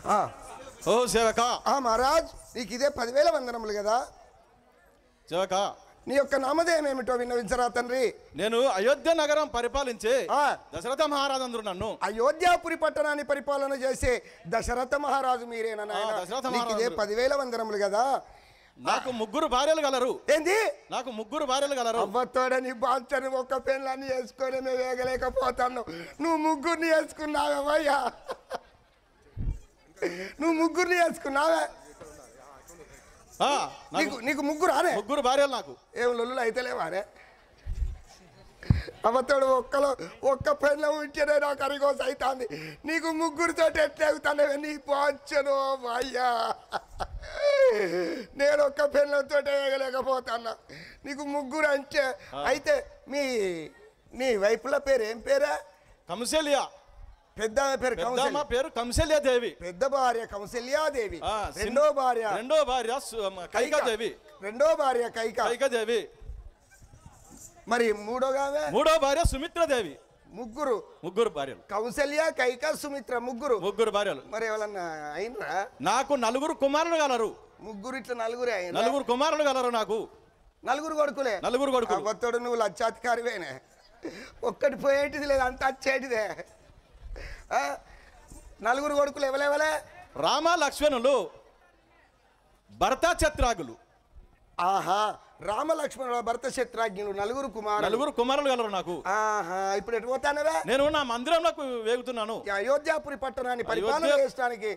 ఓ సేవక మహారాజ్, నీకు ఇదే 10,000 వందనములు కదా. సేవక, నీ యొక్క నామధేయం ఏమిటో విన్నవించరా తండ్రి. నేను అయోధ్య నగరం పరిపాలించే దశరథ మహారాజు అందరు నన్ను. అయోధ్యాపురి పట్టణాన్ని పరిపాలన చేసే దశరథ మహారాజు మీరేనా నాయన? నీకు ఇదే 10,000 వందనములు కదా. నాకు 3 భార్యలు గలరు. ఏంది? నాకు 3 భార్యలు గలరు. అవ్వతోడని బాంచని ఒక్క పెళ్ళాన్ని వేసుకొని మేము వేగలేకపోతాను. నువ్వు 3 వేసుకున్నావయ్యా. నువ్వు 3 వేసుకున్నావా? నీకు 3 రానే? 3 భార్యలు నాకు. ఏం లొల్లులు అయితే లేవారే? అవ్వతోడు ఒక్క పెళ్ళ ఉంటేనే నాకు అరిగోస అవుతుంది. నీకు 3 తోటి ఎట్లా అవుతానే? నీ బాంచను అయ్యా. నేను ఒక్క పెళ్ళతో వేయలేకపోతాను. నీకు 3 అంటే అయితే నీ వైపుల పేరు ఏం పేరా? కంసల్య. పెద్ద పేరు కంసల్యాదేవి. పెద్ద భార్య కంసల్యాదేవి. రెండో భార్య కైకాదేవి. రెండో భార్య కైకాదేవి. మరి మూడో భార్య సుమిత్రాదేవి. 3 భార్యలు. కౌసల్య, కైక, సుమిత్ర 3 భార్యలు. మరి ఎవరన్నా అయినరా? నాకు 4 కుమారులు గలరు. 3 ఇట్లా 4 అయిన. 4 కుమారులు గలరు నాకు. 4 కొడుకులే. 4 కొడుకులు. కొత్తడు నువ్వు లక్షాధికారివేనే. ఒక్కటి పోయేటిది లేదు, అంత వచ్చేటిదే. 4 కొడుకులు ఎవరెవలే? రామ లక్ష్మణులు, భరత శత్రుఘ్నులు. ఆహా, రామ లక్ష్మణుల భరత శత్రుఘ్నులు 4 కుమారులు. 4 కుమారులు గలరు నాకు. ఆహా, ఇప్పుడు ఎటు పోతానవే? నేను నా మందిరంలోకి వేగుతున్నాను. అయోధ్యాపురి పట్టణాన్ని పరిపాలన చేయడానికి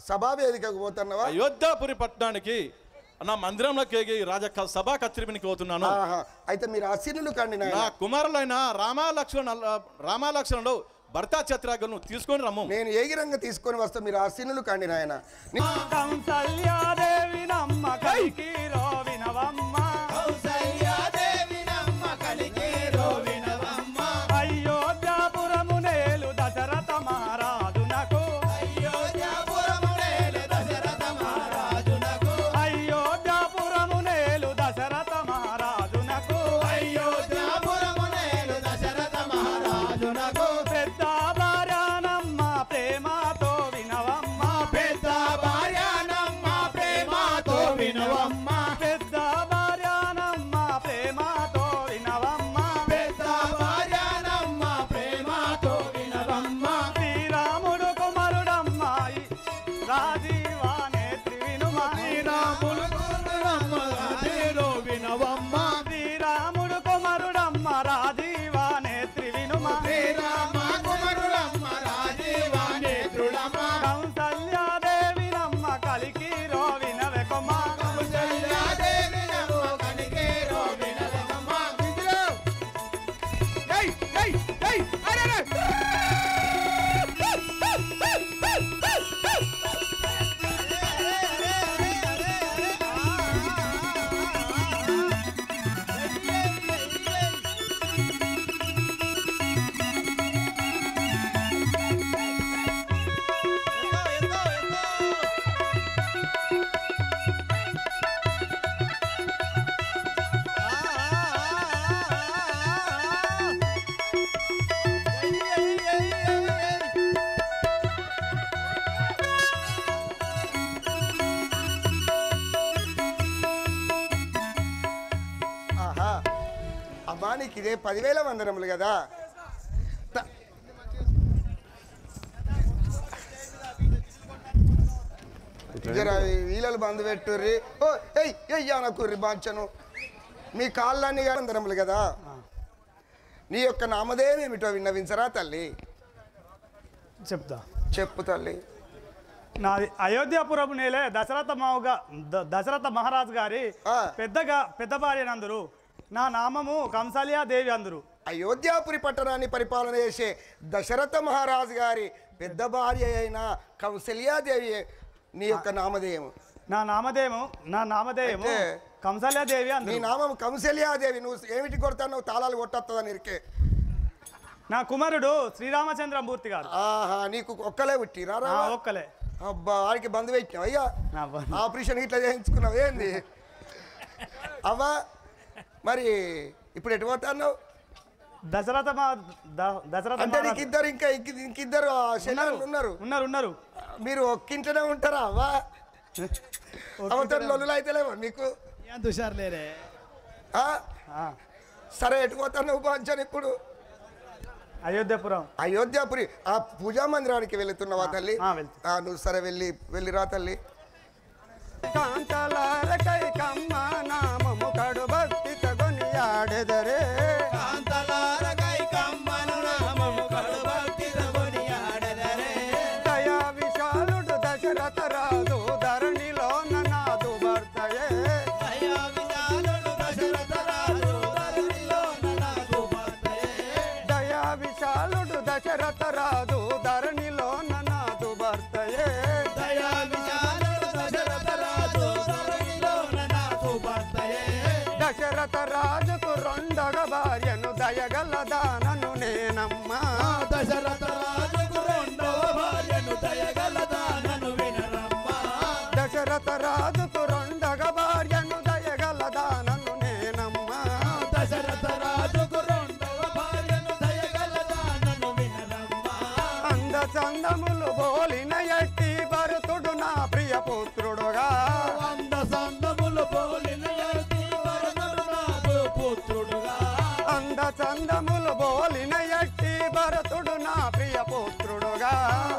సభా వేదికకు పోతున్నావా? అయోధ్యాపురి పట్టణానికి నా మందిరంలోకి సభా కత్తిరికి పోతున్నాను. అయితే మీరు ఆశీనులు కండి. నా కుమారులైన రామాలక్ష్మణుడు భర్త శత్రుఘ్నులను తీసుకొని రమ్ము. నేను ఏగిరంగా తీసుకొని వస్తా. మీరు ఆశీనులు కండి నాయన. అయోధ్యాపురమునేలు దశరథ మహారాజునకు. అయోధ్యాపురమునేలు దశరథ మహారాజునకు. పెద్ద భార్యానమ్మ ప్రేమతో వినవమ్మ. పెద్ద భార్యానమ్మ ప్రేమతో వినవమ్మ. పెద్ద భార్యానమ్మ ప్రేమతో వినవమ్మ. పెద్ద భార్యానమ్మ ప్రేమతో వినవమ్మ. శ్రీరాముడు కుమారుడమ్మాయి రాజీవానేత్రి వినుమ. శ్రీరాముడు కుమారుడమ్మ వినవమ్మ. శ్రీరాముడు కుమారుడమ్మ రాజీవానేత్రి వినుమ. శ్రీరామ కుమారుడమ్మ రాజీవానేత్రుడమ్మ. కౌసల్యాదేవి నమ్మ కలికి రో వినవెకొమ్మ. కౌసల్యాదేవి నమ్మ కలికి రో వినవెకొమ్మ. జై జై జై అరే నీకు ఇదే 10,000 వందనములు కదా. వీళ్ళలు బంధు పెట్టుర్రి. ఓ అయ్యా నాకుర్రి బాంచను. మీ కాళ్ళన్నీ వందనములు కదా. నీ యొక్క నామధేయం ఏమిటో విన్నవించరా తల్లి? చెప్తా. చెప్పు తల్లి. నాది అయోధ్యాపురం నేలే దశరథ మహారాజు గారి పెద్ద భార్య నందురు. నా నామము కంసల్యాదేవి అందరు. అయోధ్యాపురి పట్టణాన్ని పరిపాలన చేసే దశరథ మహారాజు గారి పెద్ద భార్య అయిన కౌసల్యాదేవి నీ యొక్క నామధేయం? నా నామధేయము కంసల్యాదేవి. నీ నామం కంసల్యాదేవి. నువ్వు ఏమిటి కొడతావు? నువ్వు తాళాలు కొట్టొస్తుందని ఇరికే. నా కుమారుడు శ్రీరామచంద్రమూర్తి గారు. ఆహా, నీకు ఒక్కలే పుట్టిరా? ఒక్కలే. అబ్బా, వాడికి బంధు పెట్టినావు అయ్యా. ఆపరేషన్ ఇట్లా చేయించుకున్నావు ఏంది అవ్వా? మరి ఇప్పుడు ఎటు పోతాను? దశరథ అంటే నీకు ఇద్దరు ఇంకిద్దరు శల్యాలు ఉన్నారు. ఉన్నారు మీరు ఒక్కింట్లోనే ఉంటారా అవ్వా? అవతల లొల్లులు అయితే లేవా మీకు? తుషార్లేరే. సరే ఎటు పోతాను నువ్వు బాంచాను ఇప్పుడు? అయోధ్యపురి ఆ పూజా మందిరానికి వెళుతున్నావా తల్లి? నువ్వు సరే వెళ్ళిరా తల్లి. కాంతలారకై కమ్మ నామము కడు భక్తి తగొని ఆడెదరే. కాంతలారకై కమ్మను నామము కడు భక్తి తగొని ఆడెదరే. దయా విశాలుడు దశరథ రాజు ధరణిలోన నాదు భర్తయే. దయా విశాలుడు దశరథ రాజు ధరణిలోన నాదు భర్తయే. దయా విశాలుడు దశరథ రాజు ధరణిలోన నాదు భర్తయే. దయా విశాలుడు దశరథ రాజు ధరణిలోన నాదు భర్తయే. దశరథ రాజుకు రెండవ భార్యను దయగల దానను నేనమ్మా. దశరథ రాజుకు రెండవ భార్యను దయగల దానను వినరమ్మా. దశరథ రాజుకు రెండవ భార్యను దయగల దానను నేనమ్మా. దశరథ రాజుకు రెండవ భార్యను దయగల దానను వినరమ్మా. అంద చందములు బోలిన ఎట్టి భరతుడు నా ప్రియ పుత్రుడుగా. వంద సందములు పోలిన ఎట్టి భరతుడు నాకు పుత్రుడుగా. అంద చందములు బోలిన ఎట్టి భరతుడు నా ప్రియ పుత్రుడుగా.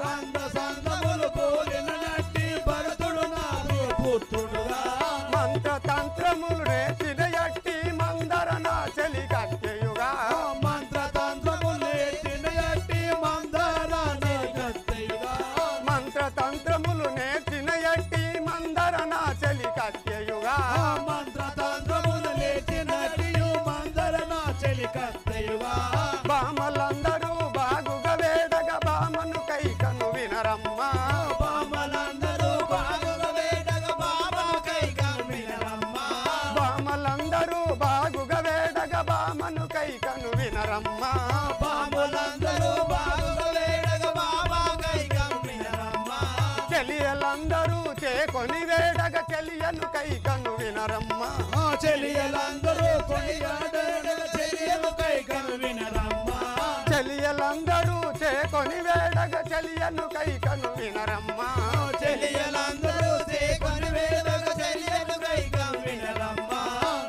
వంద సందములు పోలిన ఎట్టి భరతుడు నాకు పుత్రుడుగా. మంత్ర తంత్రములు నేర్చిన ఎట్టి మందర నా చెలి కట్టెయుగా. మంత్ర తంత్రములు నేర్చిన ఎట్టి మందరాన్ని కత్తెయుగా. మంత్ర తంత్రములు నేర్చిన ఎట్టి మందర నా చెలి కట్టెయుగా. మంత్ర తంత్రములు నేర్చిన మందర నా చెలి కత్తెయుగా. బామలందరూ బాగుగా వేడగా బామను కైకను వినరమ్మా. బామలందరూ బాగుగా వేడగా బామను కైకను వినరమ్మా. బామలందరూ బాగుగా వేడగా బామను కైకను వినరమ్మా. బామలందరూ బాగుగా వేడగా బామా కైకను వినరమ్మా. చెలియలందరూ చేకొని వేడగా చెలియను కైకను వినరమ్మా. చెలియలందరూ కొనియాడగా చెలియను కైకను వినరమ్మా. చెలియలందరూ చేకొని వేడగా చెలియను కైకను వినరమ్మా. చెలియలందరూ చేకొని వేడగా చెలియను కైకను వినరమ్మా.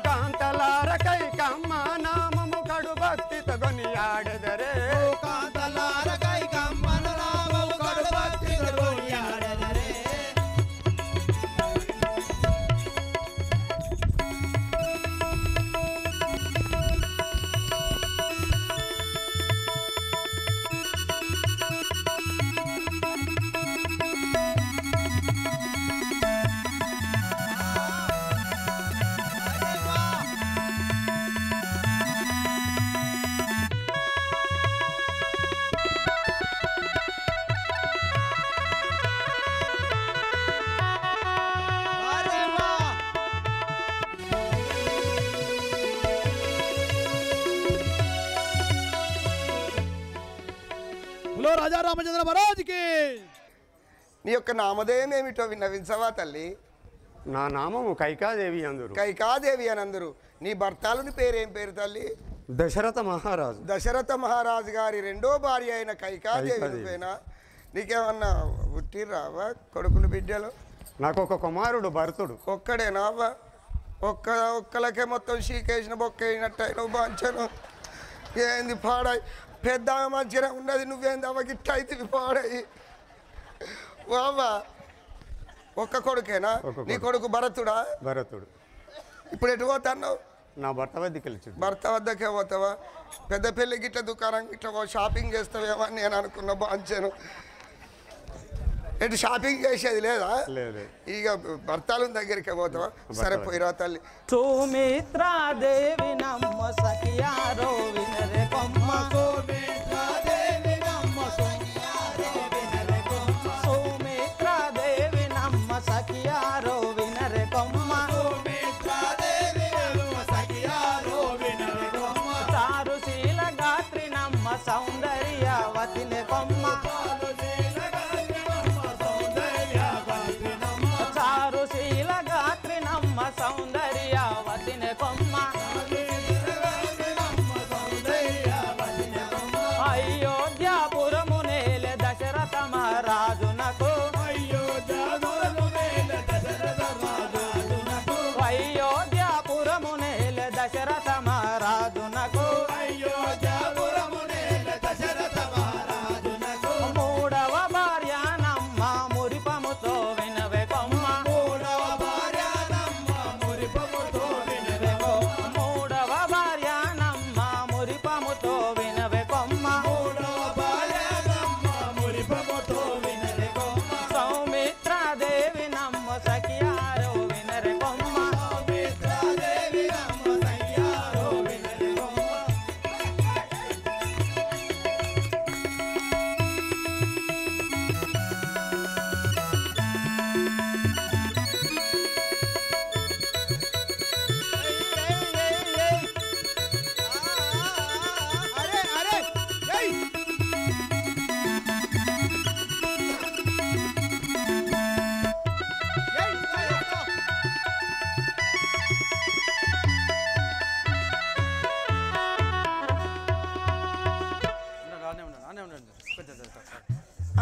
కాంతలారకై కమ్మ నామము కడు భక్తి తగొని ఆడెదరే. కాంతలారకై కమ్మను నామము కడు భక్తి తగొని ఆడెదరే. రాజా రామచంద్ర మహారాజుకి. నీ యొక్క నామధేయం ఏమిటో విన్నవించవా తల్లి? నా నామము కైకాదేవి అందురు. కైకాదేవి అని అందరు. నీ భర్తలుని పేరేం పేరు తల్లి? దశరథ మహారాజు. దశరథ మహారాజు గారి రెండో భార్య అయిన కైకాదేవి నువ్వేనా? నీకేమన్నా పుట్టిర్రావా కొడుకులు బిడ్డలు? నాకు ఒక కుమారుడు భరతుడు. ఒక్కడేనావా? ఒక్కలకే మొత్తం షీకేసిన బొక్కైనట్టు నువ్వు బాంచను. ఏంది పాడాయి? పెద్ద మధ్యన ఉన్నది నువ్వేంది అవ్వ గిట్ట అయితే పాడాయి వావా. ఒక్క కొడుకేనా? నీ కొడుకు భరతుడా? భరతుడు. ఇప్పుడు ఎటు పోతాన్నావు? నా భర్త వద్దకి వెళ్ళి. భర్త వద్దకే పోతావా? పెద్ద పెళ్ళి గిట్ల దుకాణం గిట్ల షాపింగ్ చేస్తావేమో అని నేను అనుకున్నా బాంచాను. ఎటు షాపింగ్ చేసేది లేదా? లేదు. ఇక భర్తల దగ్గరికి పోతావా? సరే పోయిరా తల్లి. సుమిత్రాదేవి నమ్మ సఖియారో వినరే కొమ్మ. సుమిత్రాదేవి నమ్మ సఖియారో వినరే కొమ్మ. సుమిత్రాదేవి నమ్మ సఖియారో వినరే కొమ్మ. సుమిత్రాదేవి నమ్మ సఖియారో వినరే కొమ్మ. చారుశీల గాత్రి నమ్మ సౌందర్యవతిని కొమ్మ. చారుశీల గాత్రి నమ్మ సౌందర్యవతిని కొమ్మ.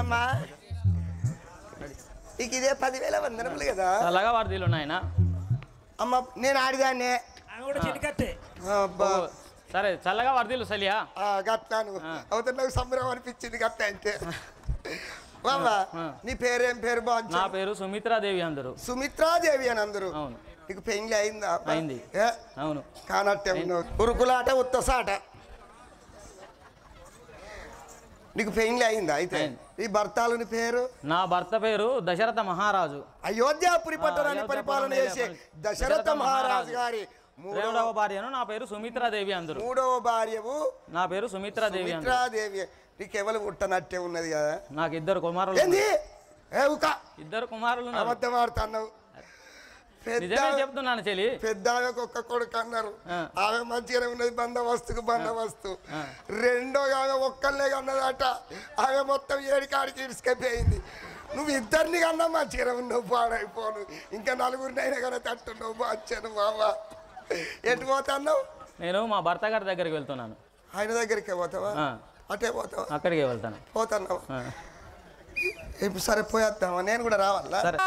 అమ్మా నీకు ఇదే 10,000 వందనములు కదా చల్లగా వర్దిల్లు నాయన. అమ్మ నేను ఆడిదాన్నే అబ్బా సరే చల్లగా వర్దిల్లు సలియా. గట్టాను అవుతుంది నాకు సంబరం అనిపించింది గట్ట అంటే బాబా నీ పేరేం పేరు బాగుంది నా పేరు సుమిత్రాదేవి అందరు. సుమిత్రాదేవి అని అందరు అవును. నీకు పెళ్లి అయిందా అయింది. అవును. కానట్టే ఉన్నావు ఉరుకులాట ఉత్తసాట నీకు పెళ్లి అయిందా అయితే ఈ భర్తలుని పేరు నా భర్త పేరు దశరథ మహారాజు. అయోధ్యాపురి పట్టణాన్ని పరిపాలన చేసే దశరథ మహారాజు గారి రెండవ భార్యను నా పేరు సుమిత్రాదేవి అందరు. మూడవ భార్యవు నా పేరు సుమిత్రాదేవి. సుమిత్రాదేవి నీకు ఎవరు పుట్టనట్టే ఉన్నది కదా. నాకు 2 కుమారులు. ఏంది 2 కుమారులు. అబద్ధం ఆడుతున్నావు. నిజమే చెప్తున్నాను చెల్లి. పెద్ద ఆమెకు ఒక్క కొడుకు అన్నారు. ఆమె మంచిగానే ఉన్నది బందోబస్తుకు బందోబస్తు. రెండో ఆమె ఒక్కళ్ళే కన్నదట. ఆమె మొత్తం 7 కాడికి ఇసుకపోయింది. నువ్వు 2 కన్నా మంచిగానే ఉన్నావు పాడైపోను. ఇంకా 4 కానీ తట్టున్నావు బాచ్చాను బాబా. ఎటు పోతున్నావు? నేను మా భర్త గారి దగ్గరికి వెళ్తున్నాను. ఆయన దగ్గరికి పోతావా? అటే పోతావా? అక్కడికే వెళ్తాను. పోతున్నావు. ఇప్పుడు సరే పోయేద్దామా? నేను కూడా రావాలా? సరే.